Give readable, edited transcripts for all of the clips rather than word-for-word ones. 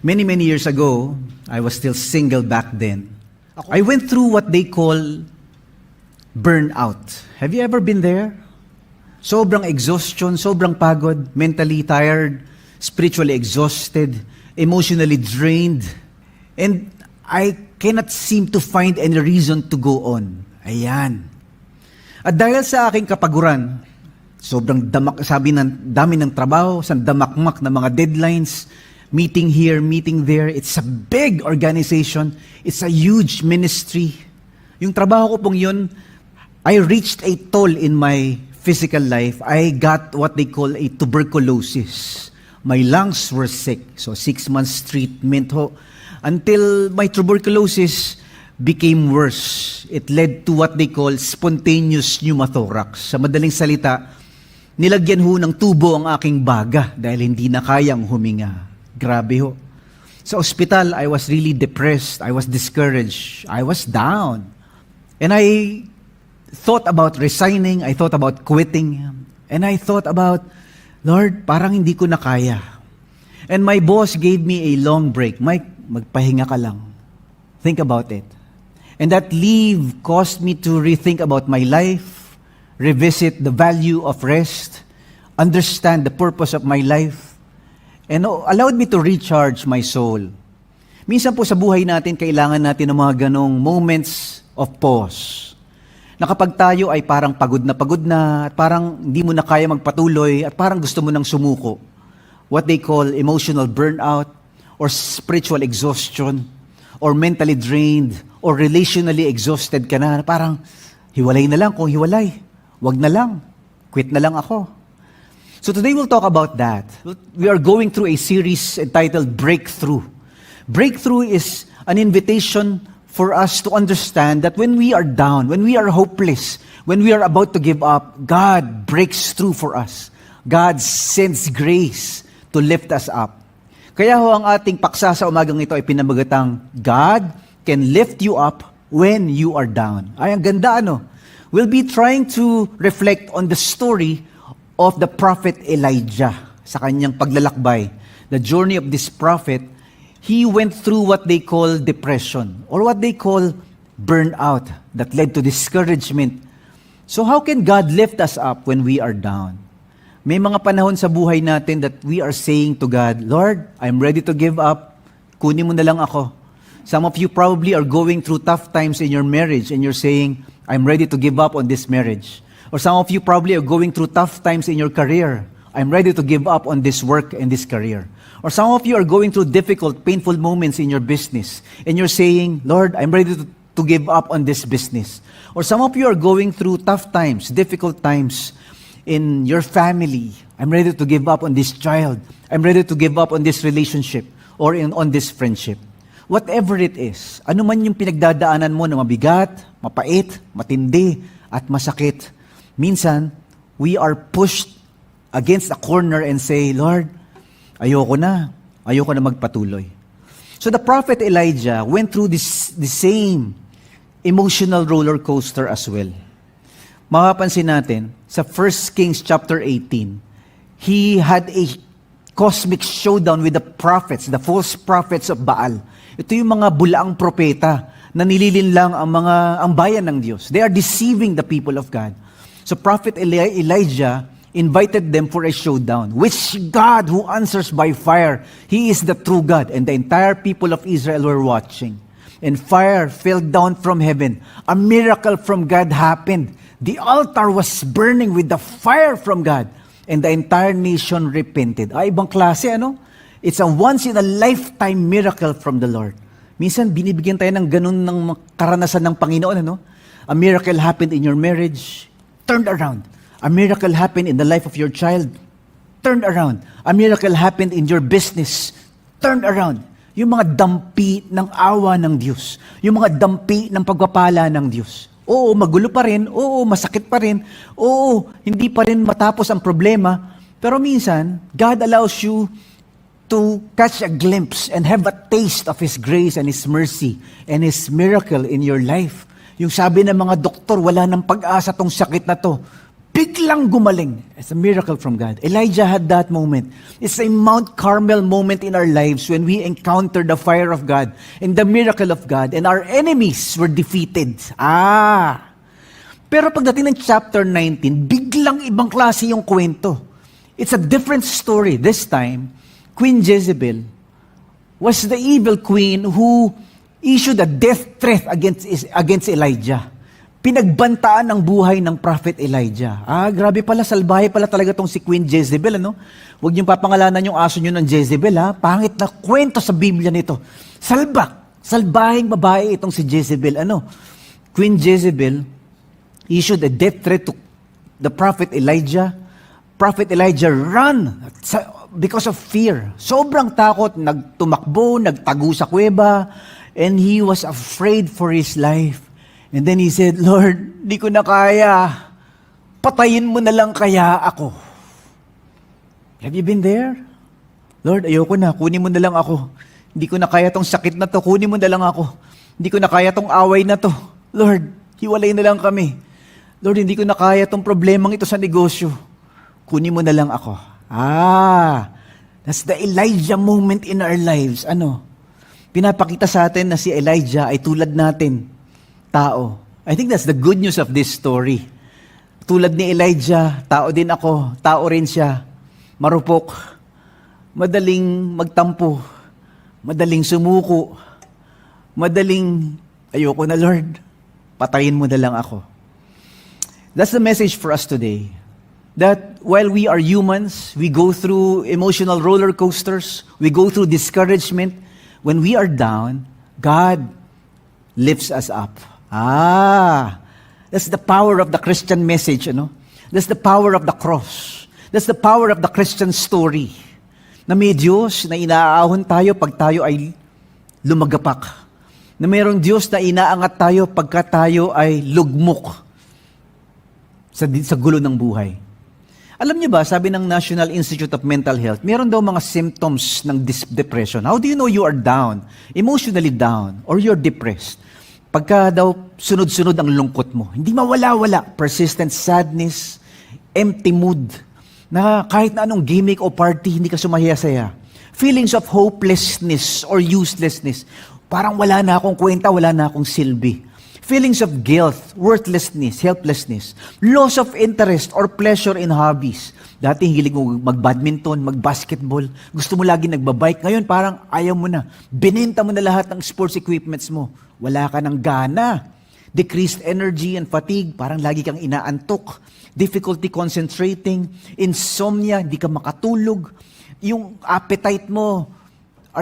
Many, many years ago, I was still single back then. I went through what they call burnout. Have you ever been there? Sobrang exhaustion, sobrang pagod, mentally tired, spiritually exhausted, emotionally drained, and I cannot seem to find any reason to go on. Ayan. At dahil sa aking kapaguran, sobrang dami ng trabaho, sa damakmak na mga deadlines, meeting here, meeting there. It's a big organization. It's a huge ministry. Yung trabaho ko pong yun, I reached a toll in my physical life. I got what they call a tuberculosis. My lungs were sick. So 6 months treatment ho. Until my tuberculosis became worse. It led to what they call spontaneous pneumothorax. Sa madaling salita, nilagyan ho ng tubo ang aking baga dahil hindi na kayang huminga. Grabe ho. Sa ospital, I was really depressed. I was discouraged. I was down. And I thought about resigning. I thought about quitting. And I thought about, Lord, parang hindi ko na kaya. And my boss gave me a long break. Mike, magpahinga ka lang. Think about it. And that leave caused me to rethink about my life, revisit the value of rest, understand the purpose of my life, and allowed me to recharge my soul. Minsan po sa buhay natin, kailangan natin ng mga ganong moments of pause. Na kapag tayo ay parang pagod na, at parang hindi mo na kaya magpatuloy, at parang gusto mo nang sumuko. What they call emotional burnout, or spiritual exhaustion, or mentally drained, or relationally exhausted ka na, parang hiwalay na lang kung hiwalay. Wag na lang. Quit na lang ako. So today we'll talk about that. We are going through a series entitled Breakthrough. Breakthrough is an invitation for us to understand that when we are down, when we are hopeless, when we are about to give up, God breaks through for us. God sends grace to lift us up. Kaya ho ang ating paksa sa umagang ito ay pinamagatang, God can lift you up when you are down. Ay, ang ganda ano? We'll be trying to reflect on the story of the prophet Elijah sa kanyang paglalakbay. The journey of this prophet, he went through what they call depression or what they call burnout that led to discouragement. So how can God lift us up when we are down? May mga panahon sa buhay natin that we are saying to God, Lord, I'm ready to give up. Kunin mo na lang ako. Some of you probably are going through tough times in your marriage and you're saying, I'm ready to give up on this marriage. Or some of you probably are going through tough times in your career. I'm ready to give up on this work and this career. Or some of you are going through difficult, painful moments in your business. And you're saying, Lord, I'm ready to give up on this business. Or some of you are going through tough times, difficult times in your family. I'm ready to give up on this child. I'm ready to give up on this relationship or on this friendship. Whatever it is, ano man yung pinagdadaanan mo na mabigat, mapait, matindi, at masakit, minsan, we are pushed against a corner and say, Lord, ayoko na magpatuloy. So the prophet Elijah went through the same emotional roller coaster as well. Mapapansin natin, sa 1 Kings chapter 18, he had a cosmic showdown with the prophets, the false prophets of Baal. Ito yung mga bulaang propeta na nililinlang ang bayan ng Diyos. They are deceiving the people of God. So Prophet Elijah invited them for a showdown. Which God who answers by fire, He is the true God. And the entire people of Israel were watching. And fire fell down from heaven. A miracle from God happened. The altar was burning with the fire from God. And the entire nation repented. Ibang klase, ano? It's a once-in-a-lifetime miracle from the Lord. Minsan, binibigyan tayo ng ganun ng karanasan ng Panginoon, ano? A miracle happened in your marriage, turned around. A miracle happened in the life of your child, turned around. A miracle happened in your business, turned around. Yung mga dampi ng awa ng Diyos. Yung mga dampi ng pagpapala ng Diyos. Oo, magulo pa rin. Oo, masakit pa rin. Oo, hindi pa rin matapos ang problema. Pero minsan, God allows you to catch a glimpse and have a taste of His grace and His mercy and His miracle in your life. Yung sabi ng mga doktor, wala nang pag-asa tong sakit na to. biglang gumaling. It's a miracle from God. Elijah had that moment. It's a Mount Carmel moment in our lives when we encountered the fire of God and the miracle of God and our enemies were defeated. Pero pagdating ng chapter 19, biglang ibang klase yung kwento. It's a different story. This time, Queen Jezebel was the evil queen who issued a death threat against Elijah. Pinagbantaan ang buhay ng prophet Elijah. Grabe pala, salbahe pala talaga tong si Queen Jezebel, ano? Huwag niyong papangalanan yung aso niyo ng Jezebel, ha? Pangit na kwento sa Biblia nito. Salbahing babae itong si Jezebel, ano? Queen Jezebel issued a death threat to the prophet Elijah. Prophet Elijah ran because of fear. Sobrang takot, nagtumakbo, nagtago sa kuweba, and he was afraid for his life. And then he said, Lord, di ko na kaya. Patayin mo na lang kaya ako. Have you been there? Lord, ayoko na. Kunin mo na lang ako. Hindi ko na kaya tong sakit na to. Kunin mo na lang ako. Hindi ko na kaya tong away na to. Lord, hiwalay na lang kami. Lord, hindi ko na kaya tong problemang ito sa negosyo. Kunin mo na lang ako. That's the Elijah moment in our lives. Pinapakita sa atin na si Elijah ay tulad natin. Tao. I think that's the good news of this story. Tulad ni Elijah, tao din ako, tao rin siya. Marupok, madaling magtampo, madaling sumuko, madaling, ayoko na Lord, patayin mo na lang ako. That's the message for us today. That while we are humans, we go through emotional roller coasters, we go through discouragement. When we are down, God lifts us up. That's the power of the Christian message, That's the power of the cross. That's the power of the Christian story. Na may Diyos na inaahon tayo pag tayo ay lumagapak. Na mayroong Diyos na inaangat tayo pagka tayo ay lugmok sa gulo ng buhay. Alam niyo ba, sabi ng National Institute of Mental Health, meron daw mga symptoms ng depression. How do you know you are down, emotionally down, or you're depressed? Pagka daw sunod-sunod ang lungkot mo, hindi mawala-wala, persistent sadness, empty mood, na kahit na anong gimmick o party, hindi ka sumaya-saya. Feelings of hopelessness or uselessness, parang wala na akong kwenta, wala na akong silbi. Feelings of guilt, worthlessness, helplessness, loss of interest or pleasure in hobbies. Dati hilig mo mag-badminton, mag-basketball, gusto mo lagi nagbabike, ngayon parang ayaw mo na. Binenta mo na lahat ng sports equipments mo. Wala ka ng gana. Decreased energy and fatigue, parang lagi kang inaantok. Difficulty concentrating, insomnia, hindi ka makatulog. Yung appetite mo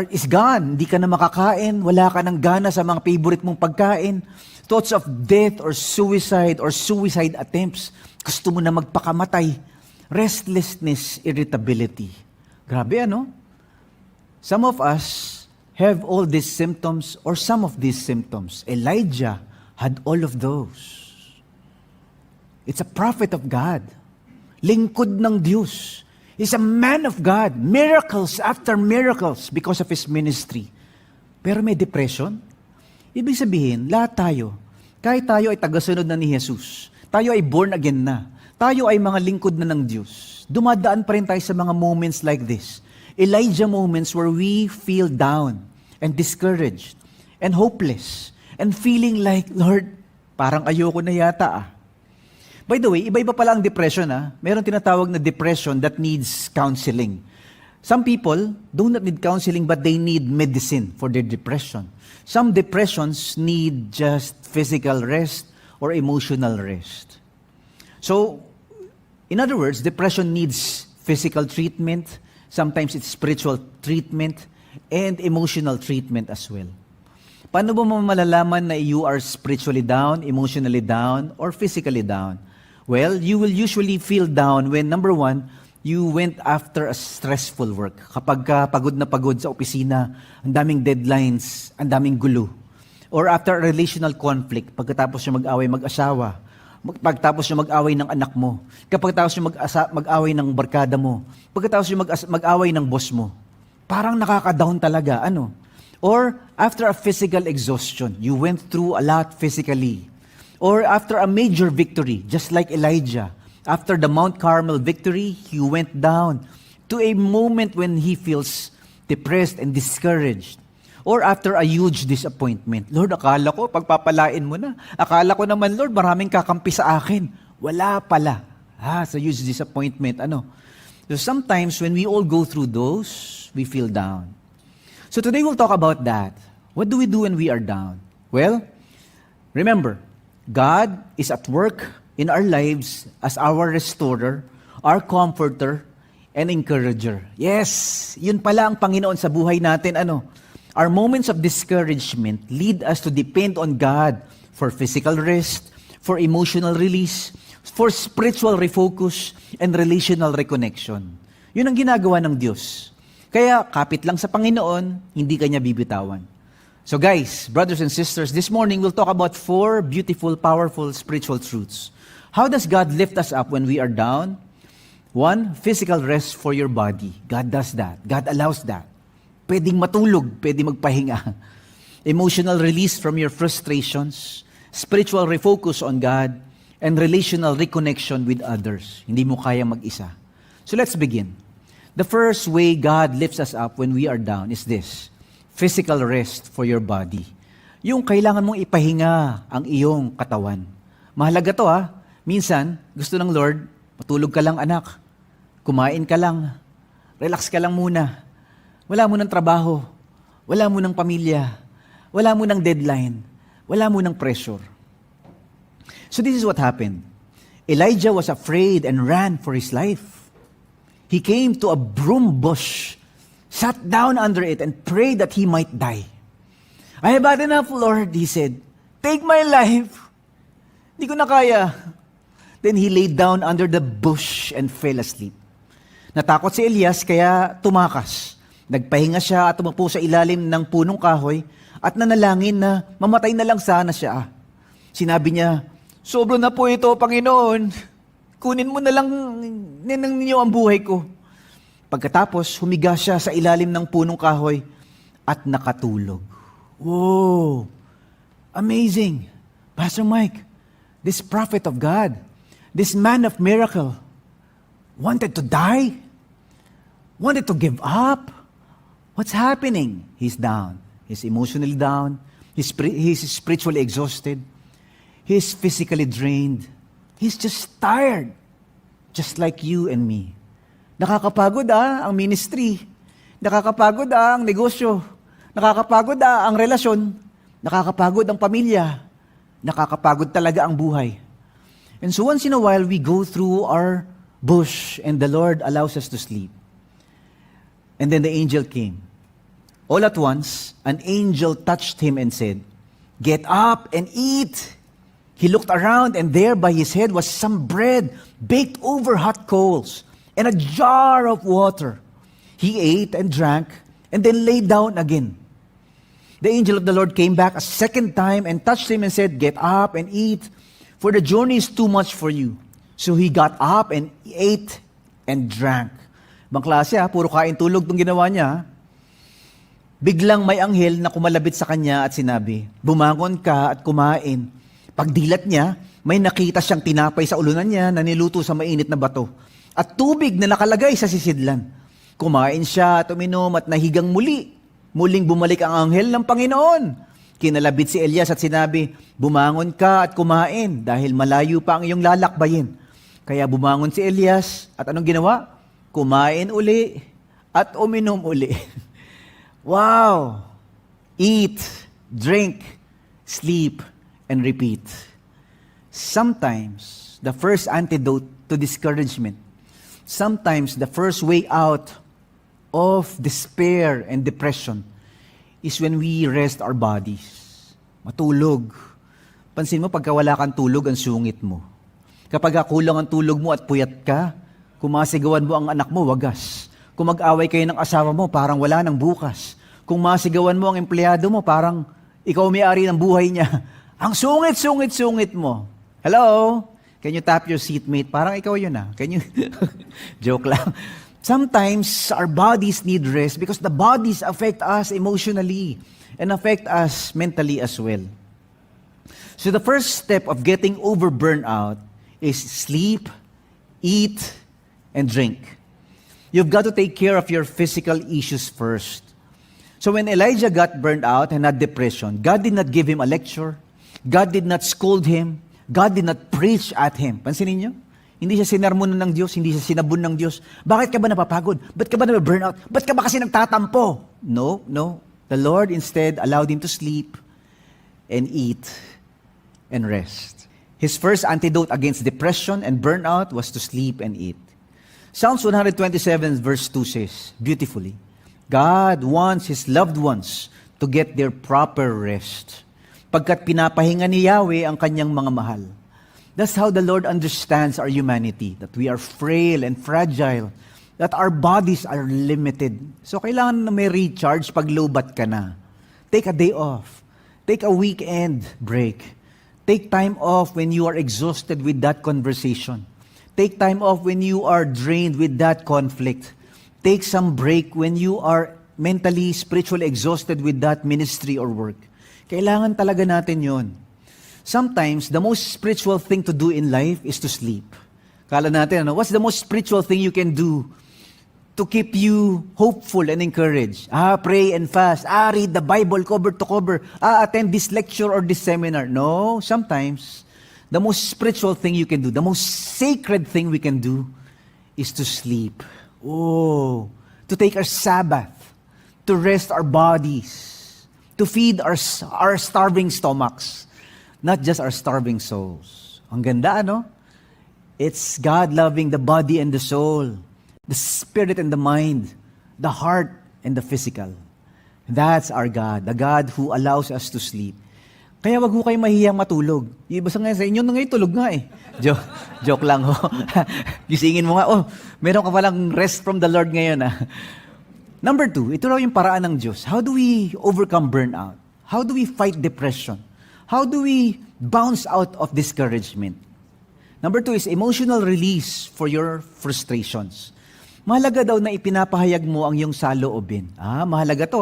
is gone, hindi ka na makakain, wala ka ng gana sa mga favorite mong pagkain. Thoughts of death or suicide attempts. Gusto mo na magpakamatay. Restlessness, irritability. Grabe, Some of us have all these symptoms or some of these symptoms. Elijah had all of those. It's a prophet of God. Lingkod ng Diyos. He's a man of God. Miracles after miracles because of his ministry. Pero may depression. Ibig sabihin, lahat tayo, kahit tayo ay tagasunod na ni Jesus, tayo ay born again na, tayo ay mga lingkod na ng Diyos, dumadaan pa rin tayo sa mga moments like this. Elijah moments where we feel down and discouraged and hopeless and feeling like, Lord, parang ayoko na yata. By the way, iba-iba pala ang depression. Meron tinatawag na depression that needs counseling. Some people do not need counseling but they need medicine for their depression. Some depressions need just physical rest or emotional rest. So, in other words, depression needs physical treatment, sometimes it's spiritual treatment, and emotional treatment as well. Paano mo malalaman na you are spiritually down, emotionally down, or physically down? Well, you will usually feel down when, number one, you went after a stressful work. Kapag pagod na pagod sa opisina, ang daming deadlines, ang daming gulo. Or after a relational conflict, pagkatapos nyo mag-away mag-asawa, pagkatapos nyo mag-away ng anak mo, pagkatapos nyo mag-away ng barkada mo, pagkatapos nyo mag-away ng boss mo, parang nakaka-down talaga. Or after a physical exhaustion, you went through a lot physically. Or after a major victory, just like Elijah, After the Mount Carmel victory, he went down to a moment when he feels depressed and discouraged. Or after a huge disappointment. Lord, akala ko, pagpapalain mo na. Akala ko naman, Lord, maraming kakampi sa akin. Wala pala. Sa huge disappointment. So sometimes when we all go through those, we feel down. So today we'll talk about that. What do we do when we are down? Well, remember, God is at work in our lives as our restorer, our comforter, and encourager. Yes, yun pala ang Panginoon sa buhay natin. Our moments of discouragement lead us to depend on God for physical rest, for emotional release, for spiritual refocus, and relational reconnection. Yun ang ginagawa ng Diyos. Kaya kapit lang sa Panginoon, hindi kanya bibitawan. So guys, brothers and sisters, this morning we'll talk about 4 beautiful, powerful spiritual truths. How does God lift us up when we are down? 1, physical rest for your body. God does that. God allows that. Pwedeng matulog, pwedeng magpahinga. Emotional release from your frustrations, spiritual refocus on God, and relational reconnection with others. Hindi mo kaya mag-isa. So let's begin. The first way God lifts us up when we are down is this: physical rest for your body. Yung kailangan mong ipahinga ang iyong katawan. Mahalaga to Minsan, gusto ng Lord, matulog ka lang anak. Kumain ka lang. Relax ka lang muna. Wala mo ng trabaho. Wala mo ng pamilya. Wala mo ng deadline. Wala mo ng pressure. So this is what happened. Elijah was afraid and ran for his life. He came to a broom bush, sat down under it, and prayed that he might die. I have had enough, Lord, he said. Take my life. Hindi ko na kaya. Then he laid down under the bush and fell asleep. Natakot si Elias kaya tumakas. Nagpahinga siya at tumapo sa ilalim ng punong kahoy at nanalangin na mamatay na lang sana siya. Sinabi niya, sobra na po ito, Panginoon. Kunin mo na lang ninyo ang buhay ko. Pagkatapos, humiga siya sa ilalim ng punong kahoy at nakatulog. Whoa! Amazing! Pastor Mike, this prophet of God, this man of miracle, wanted to die? Wanted to give up? What's happening? He's down. He's emotionally down. He's spiritually exhausted. He's physically drained. He's just tired. Just like you and me. Nakakapagod ang ministry. Nakakapagod ang negosyo. Nakakapagod ang relasyon. Nakakapagod ang pamilya. Nakakapagod talaga ang buhay. And so once in a while, we go through our bush and the Lord allows us to sleep. And then the angel came. All at once, an angel touched him and said, "Get up and eat." He looked around, and there by his head was some bread baked over hot coals and a jar of water. He ate and drank and then lay down again. The angel of the Lord came back a second time and touched him and said, "Get up and eat, for the journey is too much for you." So he got up and ate and drank. Ibang klase puro kain tulog itong ginawa niya. Biglang may anghel na kumalabit sa kanya at sinabi, "Bumangon ka at kumain." Pagdilat niya, may nakita siyang tinapay sa ulunan niya na niluto sa mainit na bato at tubig na nakalagay sa sisidlan. Kumain siya at uminom at nahigang muli. Muling bumalik ang anghel ng Panginoon. Kinalabit si Elias at sinabi, "Bumangon ka at kumain dahil malayo pa ang iyong lalakbayin." Kaya bumangon si Elias at anong ginawa? Kumain uli at uminom uli. Wow! Eat, drink, sleep, and repeat. Sometimes, the first antidote to discouragement, sometimes the first way out of despair and depression is when we rest our bodies. Matulog. Pansin mo, pagka wala kang tulog, ang sungit mo. Kapag kulang ang tulog mo at puyat ka, kung masigawan mo ang anak mo, wagas. Kung mag-away kayo ng asawa mo, parang wala nang bukas. Kung masigawan mo ang empleyado mo, parang ikaw may-ari ng buhay niya. Ang sungit mo. Hello? Can you tap your seatmate? Parang ikaw yun Can you? Joke lang. Sometimes our bodies need rest because the bodies affect us emotionally and affect us mentally as well. So the first step of getting over burnout is sleep, eat, and drink. You've got to take care of your physical issues first. So when Elijah got burned out and had depression, God did not give him a lecture. God did not scold him. God did not preach at him. Pansinin niyo? Hindi siya sinermonan ng Diyos, hindi siya sinabon ng Diyos. Bakit ka ba napapagod? Ba't ka ba na-burnout? Ba't ka ba kasi nagtatampo? No. The Lord instead allowed him to sleep and eat and rest. His first antidote against depression and burnout was to sleep and eat. Psalms 127 verse 2 says, beautifully, God wants His loved ones to get their proper rest. Pagkat pinapahinga ni Yahweh ang kanyang mga mahal. That's how the Lord understands our humanity, that we are frail and fragile, that our bodies are limited. So kailangan na may recharge pag lowbat ka na. Take a day off. Take a weekend break. Take time off when you are exhausted with that conversation. Take time off when you are drained with that conflict. Take some break when you are mentally, spiritually exhausted with that ministry or work. Kailangan talaga natin yon. Sometimes, the most spiritual thing to do in life is to sleep. Kala natin, what's the most spiritual thing you can do to keep you hopeful and encouraged? Pray and fast. Read the Bible cover to cover. Attend this lecture or this seminar. No, sometimes, the most spiritual thing you can do, the most sacred thing we can do is to sleep. To take our Sabbath, to rest our bodies, to feed our starving stomachs, not just our starving souls. Ang ganda, ano? It's God loving the body and the soul, the spirit and the mind, the heart and the physical. That's our God, the God who allows us to sleep. Kaya wag ho kayo mahihiyang matulog. Yung iba sa inyo na ngayon tulog nga eh. Joke lang ho. Gisingin mo nga, meron ka palang rest from the Lord ngayon ah. Number 2, ito raw yung paraan ng Diyos. How do we overcome burnout? How do we fight depression? How do we bounce out of discouragement? Number 2 is emotional release for your frustrations. Mahalaga daw na ipinapahayag mo ang iyong saloobin. Mahalaga to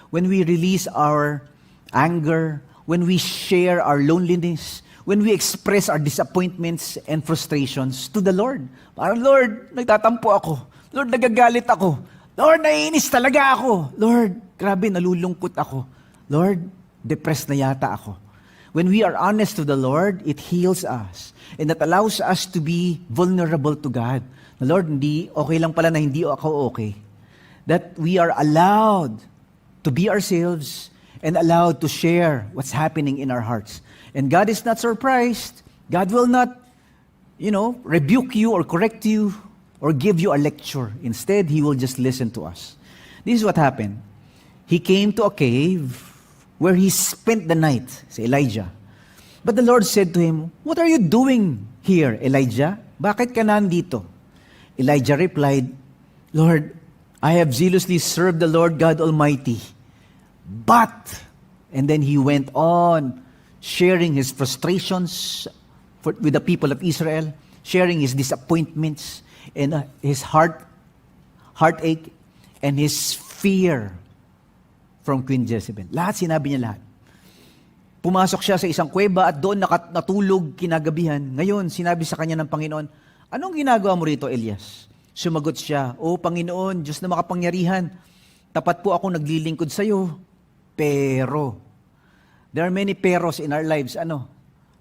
when we release our anger, when we share our loneliness, when we express our disappointments and frustrations to the Lord. Parang, Lord, nagtatampo ako. Lord, nagagalit ako. Lord, naiinis talaga ako. Lord, grabe, nalulungkot ako. Lord, depressed na yata ako. When we are honest to the Lord, it heals us. And that allows us to be vulnerable to God. Lord, okay lang pala na hindi ako okay. That we are allowed to be ourselves and allowed to share what's happening in our hearts. And God is not surprised. God will not, rebuke you or correct you or give you a lecture. Instead, He will just listen to us. This is what happened. He came to a cave where he spent the night, si Elijah. But the Lord said to him, "What are you doing here, Elijah? Bakit ka nandito?" Elijah replied, "Lord, I have zealously served the Lord God Almighty. But," and then he went on sharing his frustrations with the people of Israel, sharing his disappointments and his heartache and his fear from Queen Jezebel. Lahat sinabi niya lahat. Pumasok siya sa isang kuweba at doon natulog kinagabihan. Ngayon, sinabi sa kanya ng Panginoon, "Anong ginagawa mo rito, Elias?" Sumagot siya, "O Panginoon, Diyos na makapangyarihan, tapat po ako naglilingkod sa iyo. Pero," there are many peros in our lives.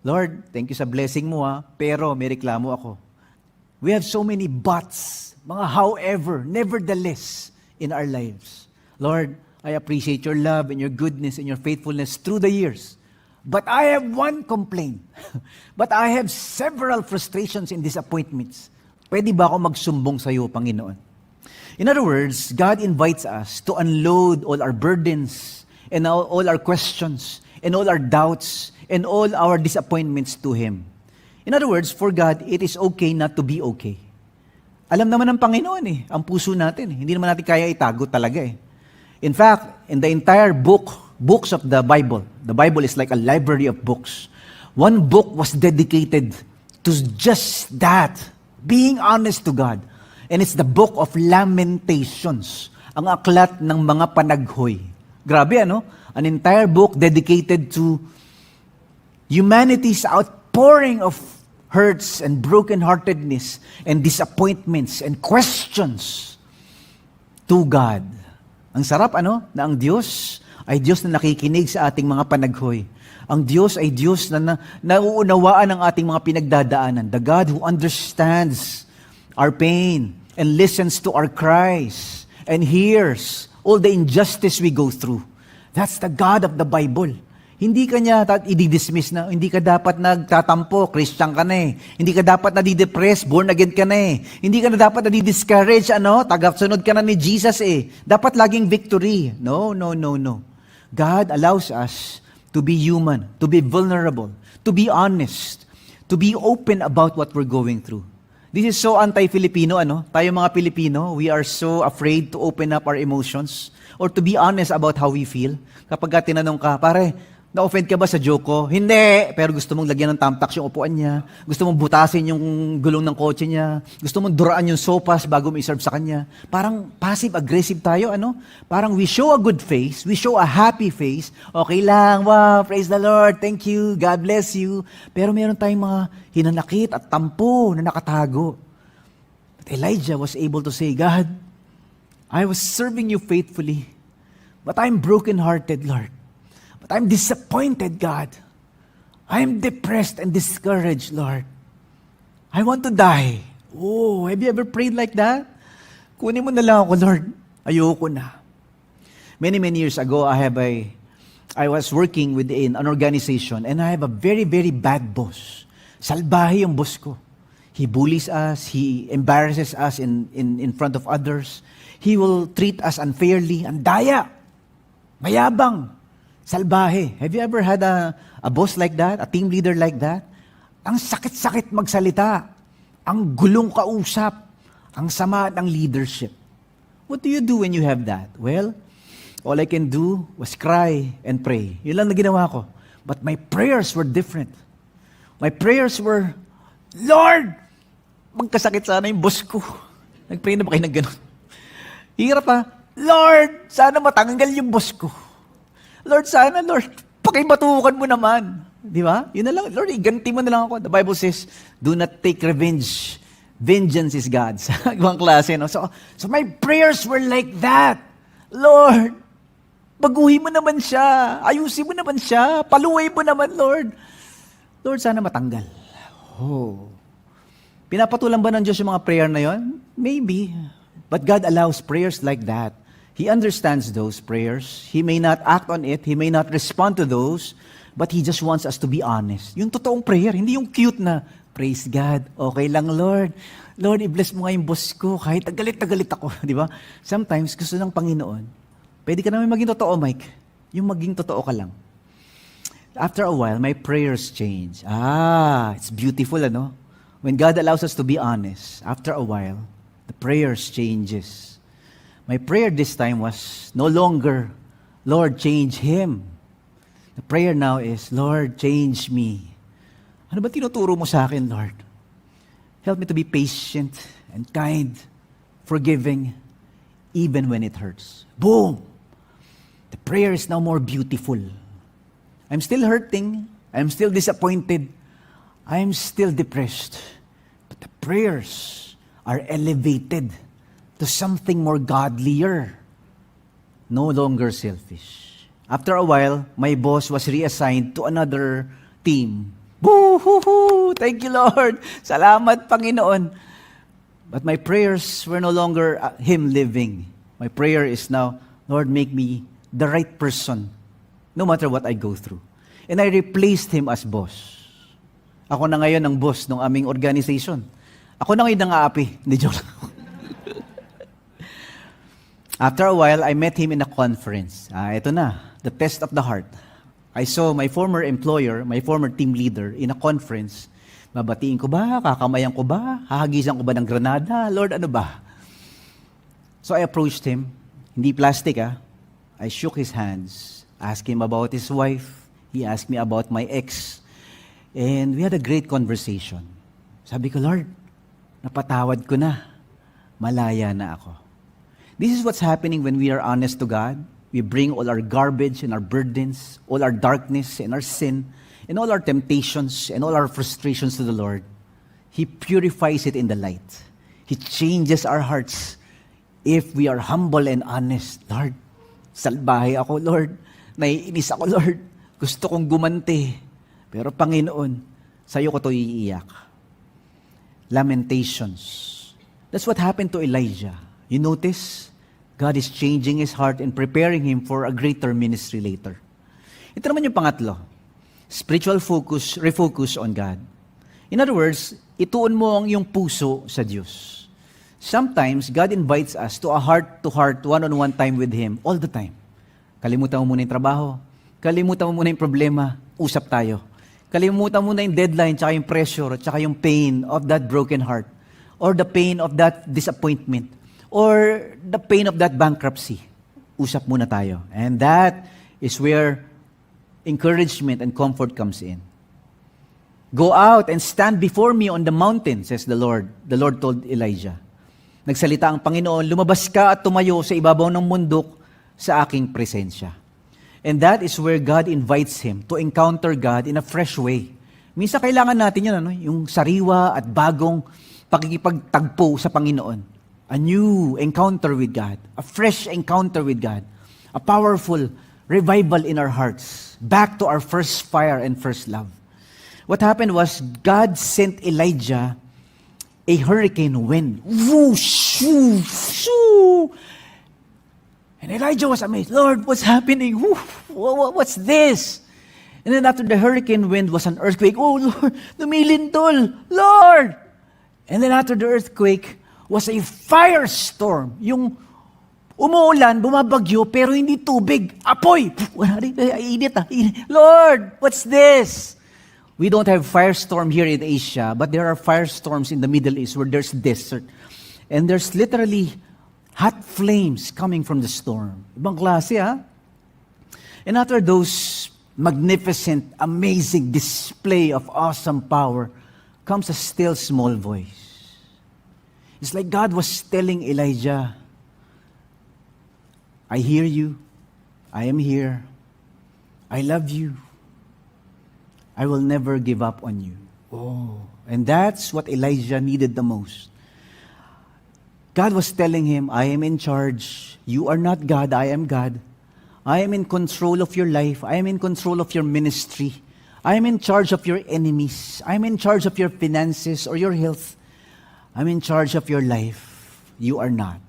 Lord, thank you sa blessing mo pero may reklamo ako. We have so many buts, mga however, nevertheless in our lives. Lord, I appreciate your love and your goodness and your faithfulness through the years. But I have one complaint. But I have several frustrations and disappointments. Pwede ba ako magsumbong sa iyo, Panginoon? In other words, God invites us to unload all our burdens and all our questions and all our doubts and all our disappointments to Him. In other words, for God, it is okay not to be okay. Alam naman ng Panginoon ang puso natin. Hindi naman natin kaya itago talaga In fact, in the entire books of the Bible is like a library of books. One book was dedicated to just that, being honest to God. And it's the book of Lamentations, ang aklat ng mga panaghoy. Grabe, An entire book dedicated to humanity's outpouring of hurts and brokenheartedness and disappointments and questions to God. Ang sarap na ang Diyos ay Diyos na nakikinig sa ating mga panaghoy. Ang Diyos ay Diyos na nauunawaan ang ating mga pinagdadaanan. The God who understands our pain and listens to our cries and hears all the injustice we go through. That's the God of the Bible. Hindi ka niya i-dismiss na, hindi ka dapat nagtatampo, Christian ka na eh. Hindi ka dapat nadi-depress, born again ka na eh. Hindi ka na dapat nadi-discourage, tagasunod ka na ni Jesus eh. Dapat laging victory. No. God allows us to be human, to be vulnerable, to be honest, to be open about what we're going through. This is so anti-Filipino, Tayo mga Pilipino, we are so afraid to open up our emotions or to be honest about how we feel. Kapag tinanong ka, pare, na-offend ka ba sa joke ko? Hindi! Pero gusto mong lagyan ng thumbtacks yung upuan niya. Gusto mong butasin yung gulong ng kotse niya. Gusto mong duraan yung sopas bago mo iserve sa kanya. Parang passive-aggressive tayo, Parang we show a good face, we show a happy face. Okay lang, wow, praise the Lord, thank you, God bless you. Pero meron tayong mga hinanakit at tampo na nakatago. But Elijah was able to say, God, I was serving you faithfully, but I'm broken-hearted, Lord. But I'm disappointed, God. I'm depressed and discouraged, Lord. I want to die. Oh, have you ever prayed like that? Kunin mo na lang ako, Lord. Ayoko na. Many years ago, I was working within an organization and I have a very, very bad boss. Salbahe yung boss ko. He bullies us. He embarrasses us in front of others. He will treat us unfairly. Ang daya. Mayabang. Salbahe. Have you ever had a boss like that? A team leader like that? Ang sakit-sakit magsalita. Ang gulong kausap. Ang sama ng leadership. What do you do when you have that? Well, all I can do was cry and pray. Yun lang na ginawa ko. But my prayers were different. My prayers were, Lord, magkasakit sana yung boss ko. Nag-pray na ba kayo ng ganun? Hirap Lord, sana matanggal yung boss ko. Lord, sana, Lord, pakibatukan mo naman. Di ba? Yun na lang. Lord, iganti mo na lang ako. The Bible says, do not take revenge. Vengeance is God's. Ibang klase, So my prayers were like that. Lord, baguhin mo naman siya. Ayusin mo naman siya. Paluway mo naman, Lord. Lord, sana matanggal. Oh. Pinapatulan ba ng Diyos yung mga prayer na yon? Maybe. But God allows prayers like that. He understands those prayers. He may not act on it. He may not respond to those. But He just wants us to be honest. Yung totoong prayer, hindi yung cute na, praise God, okay lang Lord. Lord, i-bless mo nga yung boss ko kahit galit ako. Di ba? Sometimes, gusto ng Panginoon, pwede ka naman maging totoo, Mike. Yung maging totoo ka lang. After a while, my prayers change. It's beautiful, When God allows us to be honest, after a while, the prayers changes. My prayer this time was no longer, Lord, change him. The prayer now is, Lord, change me. Ano ba tinuturo mo sa akin, Lord? Help me to be patient and kind, forgiving, even when it hurts. Boom! The prayer is now more beautiful. I'm still hurting. I'm still disappointed. I'm still depressed. But the prayers are elevated to something more godlier, no longer selfish. After a while, my boss was reassigned to another team. Boo-hoo-hoo! Thank you, Lord! Salamat, Panginoon! But my prayers were no longer him living. My prayer is now, Lord, make me the right person, no matter what I go through. And I replaced him as boss. Ako na ngayon ang boss ng aming organization. Ako na ngayon ang aapi. Hindi, joke lang. After a while, I met him in a conference. Ito na, the test of the heart. I saw my former employer, my former team leader in a conference. Babatiin ko ba? Kakamayan ko ba? Hahagisan ko ba ng granada? Lord, ano ba? So I approached him. Hindi plastic, I shook his hands, asked him about his wife. He asked me about my ex. And we had a great conversation. Sabi ko, Lord, napatawad ko na. Malaya na ako. This is what's happening when we are honest to God. We bring all our garbage and our burdens, all our darkness and our sin, and all our temptations and all our frustrations to the Lord. He purifies it in the light. He changes our hearts if we are humble and honest. Lord, salbahe ako, Lord. Naiinis ako, Lord. Gusto kong gumanti. Pero Panginoon, sa'yo ko to iiyak. Lamentations. That's what happened to Elijah. You notice? God is changing his heart and preparing him for a greater ministry later. Ito naman yung pangatlo. Spiritual focus, refocus on God. In other words, ituon mo ang iyong puso sa Diyos. Sometimes, God invites us to a heart-to-heart, one-on-one time with Him all the time. Kalimutan mo muna yung trabaho. Kalimutan mo muna yung problema. Usap tayo. Kalimutan mo na yung deadline, tsaka yung pressure, tsaka yung pain of that broken heart. Or the pain of that disappointment. Or the pain of that bankruptcy. Usap muna tayo. And that is where encouragement and comfort comes in. Go out and stand before me on the mountain, says the Lord. The Lord told Elijah. Nagsalita ang Panginoon, lumabas ka at tumayo sa ibabaw ng bundok sa aking presensya. And that is where God invites him to encounter God in a fresh way. Minsan kailangan natin yun, yung sariwa at bagong pakikipagtagpo sa Panginoon. A new encounter with God. A fresh encounter with God. A powerful revival in our hearts. Back to our first fire and first love. What happened was, God sent Elijah a hurricane wind. Whoosh, whoosh, whoosh. And Elijah was amazed. Lord, what's happening? What's this? And then after the hurricane wind was an earthquake. Oh, Lord, lumilindol. Lord! And then after the earthquake was a firestorm. Yung umuulan, bumabagyo, pero hindi tubig. Apoy! Init. Lord, what's this? We don't have firestorm here in Asia, but there are firestorms in the Middle East where there's desert. And there's literally hot flames coming from the storm. Ibang klase, ha? And after those magnificent, amazing display of awesome power, comes a still small voice. It's like God was telling Elijah, I hear you. I am here. I love you. I will never give up on you. Oh, and that's what Elijah needed the most. God was telling him, I am in charge. You are not God, I am God. I am in control of your life. I am in control of your ministry. I am in charge of your enemies. I am in charge of your finances or your health. I'm in charge of your life. You are not.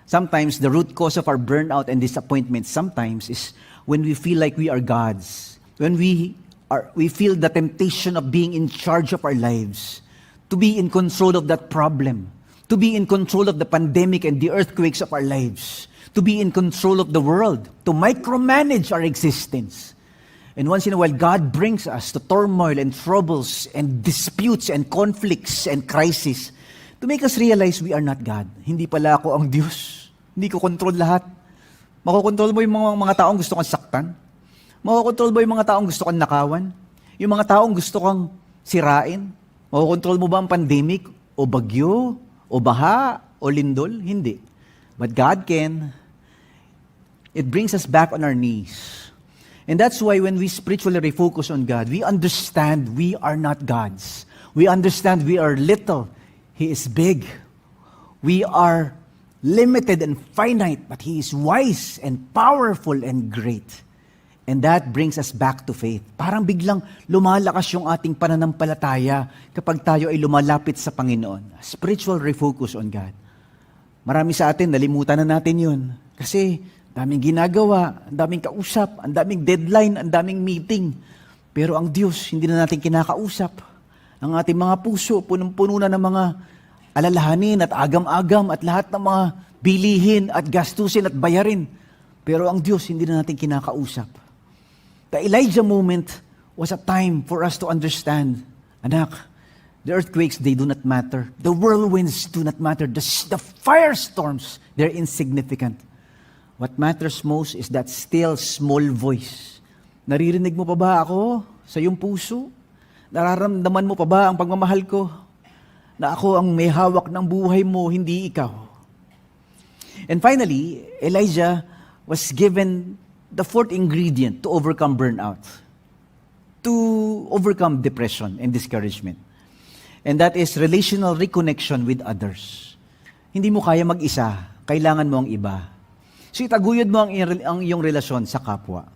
Sometimes the root cause of our burnout and disappointment sometimes is when we feel like we are gods. When we feel the temptation of being in charge of our lives, to be in control of that problem, to be in control of the pandemic and the earthquakes of our lives, to be in control of the world, to micromanage our existence. And once in a while, God brings us to turmoil and troubles and disputes and conflicts and crises to make us realize we are not God. Hindi pala ako ang Diyos. Hindi ko control lahat. Makokontrol mo yung mga taong gusto kang saktan? Makokontrol mo yung mga taong gusto kang nakawan? Yung mga taong gusto kang sirain? Makokontrol mo ba ang pandemic? O bagyo? O baha? O lindol? Hindi. But God can. It brings us back on our knees. And that's why when we spiritually refocus on God, we understand we are not gods. We understand we are little. He is big. We are limited and finite, but He is wise and powerful and great. And that brings us back to faith. Parang biglang lumalakas yung ating pananampalataya kapag tayo ay lumalapit sa Panginoon. Spiritual refocus on God. Marami sa atin, nalimutan na natin yun. Kasi daming ginagawa, ang daming kausap, ang daming deadline, ang daming meeting. Pero ang Diyos, hindi na natin kinakausap. Ang ating mga puso, punong-puno na ng mga alalahanin at agam-agam at lahat ng mga bilihin at gastusin at bayarin. Pero ang Diyos, hindi na natin kinakausap. The Elijah moment was a time for us to understand, anak, the earthquakes, they do not matter. The whirlwinds do not matter. The firestorms, they're insignificant. What matters most is that still small voice. Naririnig mo pa ba ako sa iyong puso? Nararamdaman mo pa ba ang pagmamahal ko? Na ako ang may hawak ng buhay mo, hindi ikaw. And finally, Elijah was given the fourth ingredient to overcome burnout, to overcome depression and discouragement. And that is relational reconnection with others. Hindi mo kaya mag-isa, kailangan mo ang iba. So itaguyod mo ang iyong relasyon sa kapwa.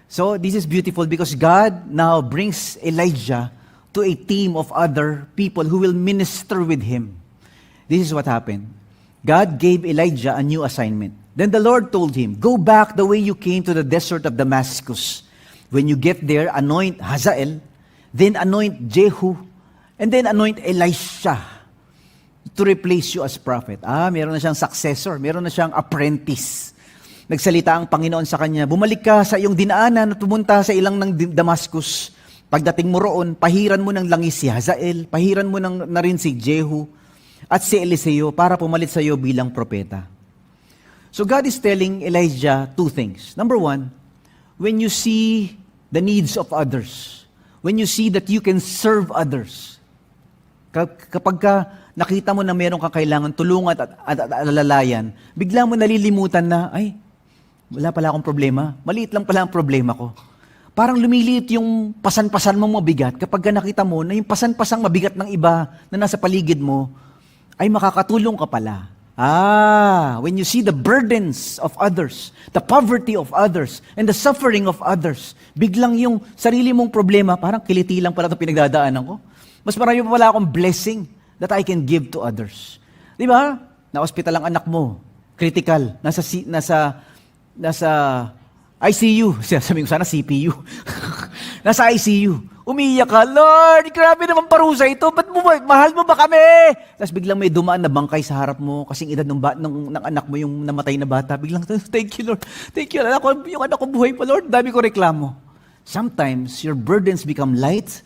So this is beautiful because God now brings Elijah to a team of other people who will minister with him. This is what happened. God gave Elijah a new assignment. Then the Lord told him, go back the way you came to the desert of Damascus. When you get there, anoint Hazael, then anoint Jehu, and then anoint Elisha to replace you as prophet. Meron na siyang successor, meron na siyang apprentice. Nagsalita ang Panginoon sa kanya, bumalik ka sa iyong dinaanan at pumunta sa ilang ng Damascus. Pagdating mo roon, pahiran mo ng langis si Hazael, pahiran mo na rin si Jehu at si Eliseo para pumalit sa iyo bilang propeta. So God is telling Elijah two things. Number one, when you see the needs of others, when you see that you can serve others, kapag ka nakita mo na meron kang kailangan tulungan at alalayan, bigla mo nalilimutan na, ay, wala pala akong problema. Maliit lang pala ang problema ko. Parang lumiliit yung pasan-pasan mong mabigat kapag ka nakita mo na yung pasan-pasang mabigat ng iba na nasa paligid mo, ay makakatulong ka pala. When you see the burdens of others, the poverty of others, and the suffering of others, biglang yung sarili mong problema, parang kiliti lang pala ito pinagdadaanan ko. Mas marami pa pala akong blessing that I can give to others. Di ba? Na-hospital ang anak mo. Critical. Nasa ICU. Sabi ko sana CPU. Nasa ICU. Umiiyak ka, Lord, grabe naman parusa ito. Ba't mahal mo ba kami? Tapos biglang may dumaan na bangkay sa harap mo kasing edad ng anak mo, yung namatay na bata. Biglang, thank you, Lord. Thank you, Lord. Yung anak ko buhay pa, Lord. Dami ko reklamo. Sometimes, your burdens become light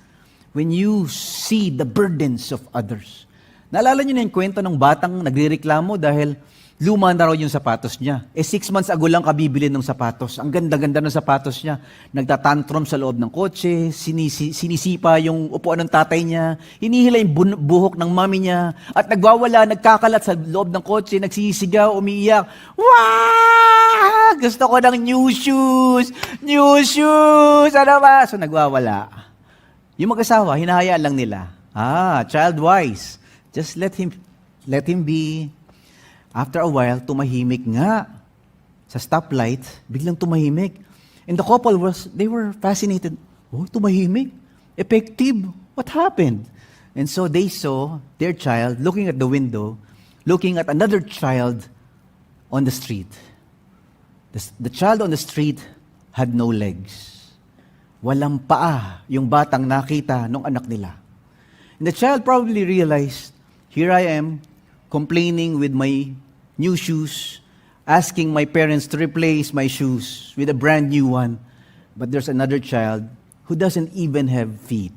when you see the burdens of others. Naalala niyo na yung kwento ng batang nagrereklamo dahil luma na raw yung sapatos niya. 6 months ago lang kabibili ng sapatos. Ang ganda-ganda ng sapatos niya. Nagtatantrum sa loob ng kotse, sinisipa yung upuan ng tatay niya, hinihila yung buhok ng mami niya, at nagwawala, nagkakalat sa loob ng kotse, nagsisigaw, umiiyak. Wow! Gusto ko ng new shoes! New shoes! Ano ba? So nagwawala. Yung mag-asawa, hinahayaan lang nila. Child-wise. Just let him be. After a while, tumahimik nga. Sa stoplight, biglang tumahimik. And the couple they were fascinated. Oh, tumahimik. Effective. What happened? And so they saw their child looking at the window, looking at another child on the street. The child on the street had no legs. Walang paa yung batang nakita ng anak nila. And the child probably realized, here I am, complaining with my new shoes, asking my parents to replace my shoes with a brand new one. But there's another child who doesn't even have feet.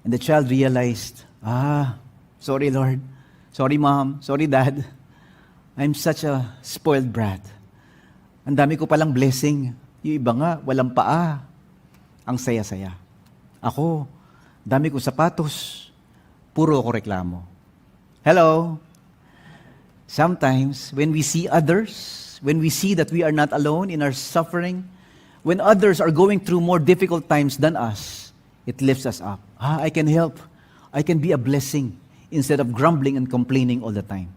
And the child realized, sorry Lord, sorry Mom, sorry Dad, I'm such a spoiled brat. Ang dami ko palang blessing. Yung iba nga, walang paa. Ang saya-saya. Ako, dami kong sapatos. Puro ako reklamo. Hello? Sometimes, when we see others, when we see that we are not alone in our suffering, when others are going through more difficult times than us, it lifts us up. I can help. I can be a blessing instead of grumbling and complaining all the time.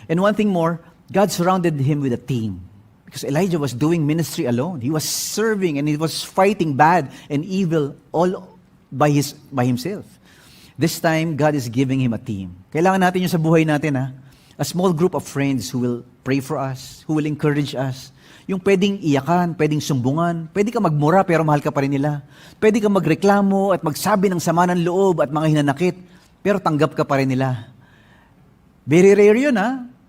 And one thing more, God surrounded him with a team. Because Elijah was doing ministry alone. He was serving and he was fighting bad and evil all by himself. This time, God is giving him a team. Kailangan natin yun sa buhay natin, a small group of friends who will pray for us, who will encourage us. Yung pwedeng iyakan, pwedeng sumbungan, pwede ka magmura pero mahal ka pa rin nila. Pwede ka magreklamo at magsabi ng sama ng loob at mga hinanakit, pero tanggap ka pa rin nila. Very rare yun,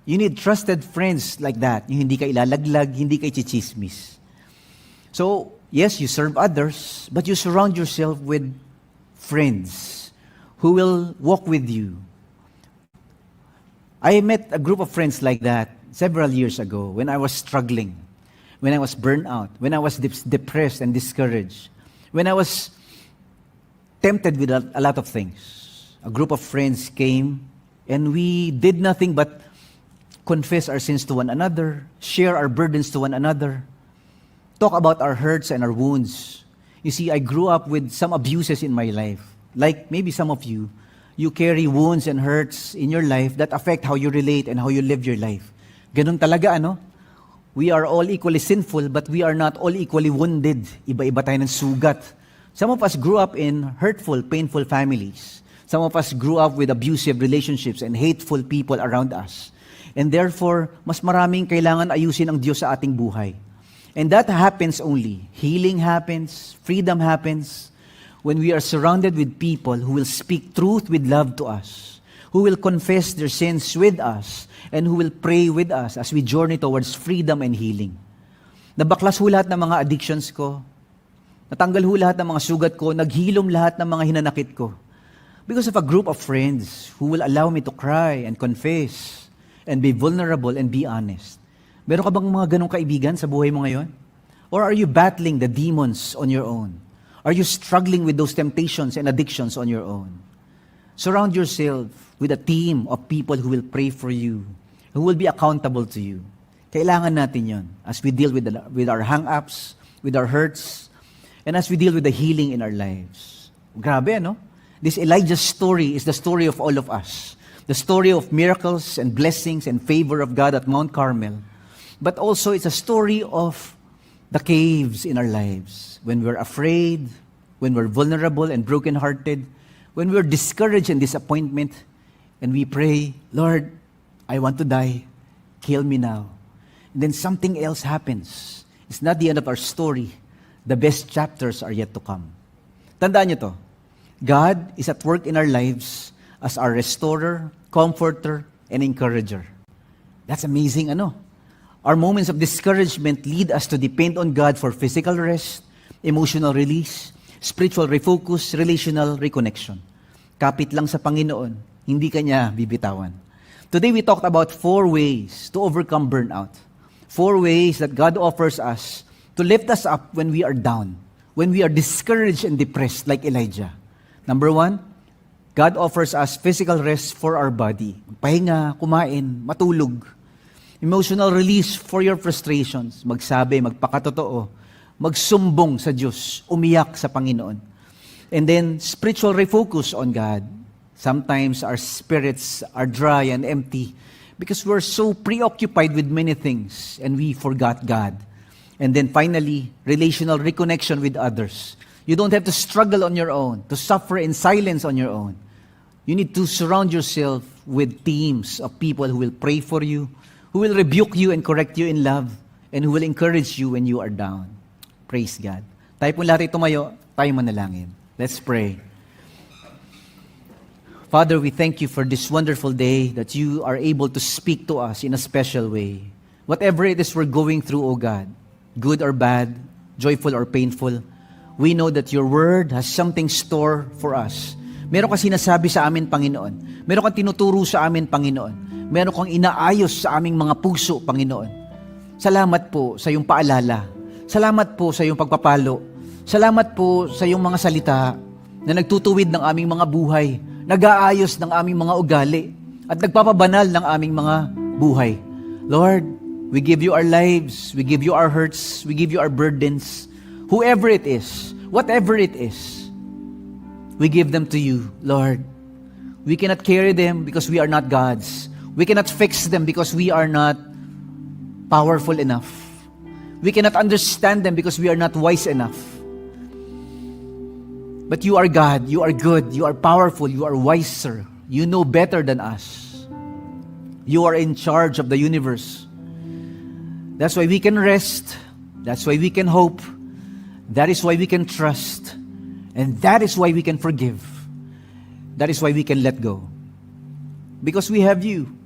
You need trusted friends like that. Yung hindi ka ilalaglag, hindi ka ichichismis. So, yes, you serve others, but you surround yourself with friends who will walk with you. I met a group of friends like that several years ago when I was struggling, when I was burnt out, when I was depressed and discouraged, when I was tempted with a lot of things. A group of friends came and we did nothing but confess our sins to one another, share our burdens to one another, talk about our hurts and our wounds. You see, I grew up with some abuses in my life. Like maybe some of you, you carry wounds and hurts in your life that affect how you relate and how you live your life. Ganun talaga, ano? We are all equally sinful, but we are not all equally wounded. Iba-iba tayo ng sugat. Some of us grew up in hurtful, painful families. Some of us grew up with abusive relationships and hateful people around us. And therefore, mas maraming kailangan ayusin ang Diyos sa ating buhay. And that happens only. Healing happens, freedom happens, when we are surrounded with people who will speak truth with love to us, who will confess their sins with us, and who will pray with us as we journey towards freedom and healing. Nabaklas ho lahat ng mga addictions ko. Natanggal ho lahat ng mga sugat ko. Naghilom lahat ng mga hinanakit ko. Because of a group of friends who will allow me to cry and confess and be vulnerable and be honest. Meron ka bang mga ganong kaibigan sa buhay mo ngayon? Or are you battling the demons on your own? Are you struggling with those temptations and addictions on your own? Surround yourself with a team of people who will pray for you, who will be accountable to you. Kailangan natin yon as we deal with our hang-ups, with our hurts, and as we deal with the healing in our lives. Grabe, no? This Elijah story is the story of all of us. The story of miracles and blessings and favor of God at Mount Carmel. But also it's a story of the caves in our lives. When we're afraid, when we're vulnerable and brokenhearted, when we're discouraged and disappointment, and we pray, Lord, I want to die. Kill me now. And then something else happens. It's not the end of our story. The best chapters are yet to come. Tandaan niyo to. God is at work in our lives as our restorer, comforter, and encourager. That's amazing, ano? Our moments of discouragement lead us to depend on God for physical rest, emotional release, spiritual refocus, relational reconnection. Kapit lang sa Panginoon, hindi Kanya bibitawan. Today we talked about 4 ways to overcome burnout. 4 ways that God offers us to lift us up when we are down, when we are discouraged and depressed like Elijah. Number 1, God offers us physical rest for our body. Pahinga, kumain, matulog. Emotional release for your frustrations. Magsabi, magpakatotoo. Magsumbong sa Diyos. Umiyak sa Panginoon. And then, spiritual refocus on God. Sometimes our spirits are dry and empty because we're so preoccupied with many things and we forgot God. And then finally, relational reconnection with others. You don't have to struggle on your own, to suffer in silence on your own. You need to surround yourself with teams of people who will pray for you, who will rebuke you and correct you in love, and who will encourage you when you are down. Praise God. Tayo po lahat ay tumayo, tayo manalangin. Let's pray. Father, we thank you for this wonderful day that you are able to speak to us in a special way. Whatever it is we're going through, O God, good or bad, joyful or painful, we know that your word has something store for us. Meron kang sinasabi sa amin, Panginoon. Meron kang tinuturo sa amin, Panginoon. Meron kang inaayos sa aming mga puso, Panginoon. Salamat po sa iyong paalala. Salamat po sa iyong pagpapalo. Salamat po sa iyong mga salita na nagtutuwid ng aming mga buhay, nag-aayos ng aming mga ugali, at nagpapabanal ng aming mga buhay. Lord, we give you our lives, we give you our hurts, we give you our burdens. Whoever it is, whatever it is, we give them to you, Lord. We cannot carry them because we are not gods. We cannot fix them because we are not powerful enough. We cannot understand them because we are not wise enough. But you are God, you are good, you are powerful, you are wiser. You know better than us. You are in charge of the universe. That's why we can rest. That's why we can hope. That is why we can trust. And that is why we can forgive. That is why we can let go. Because we have you.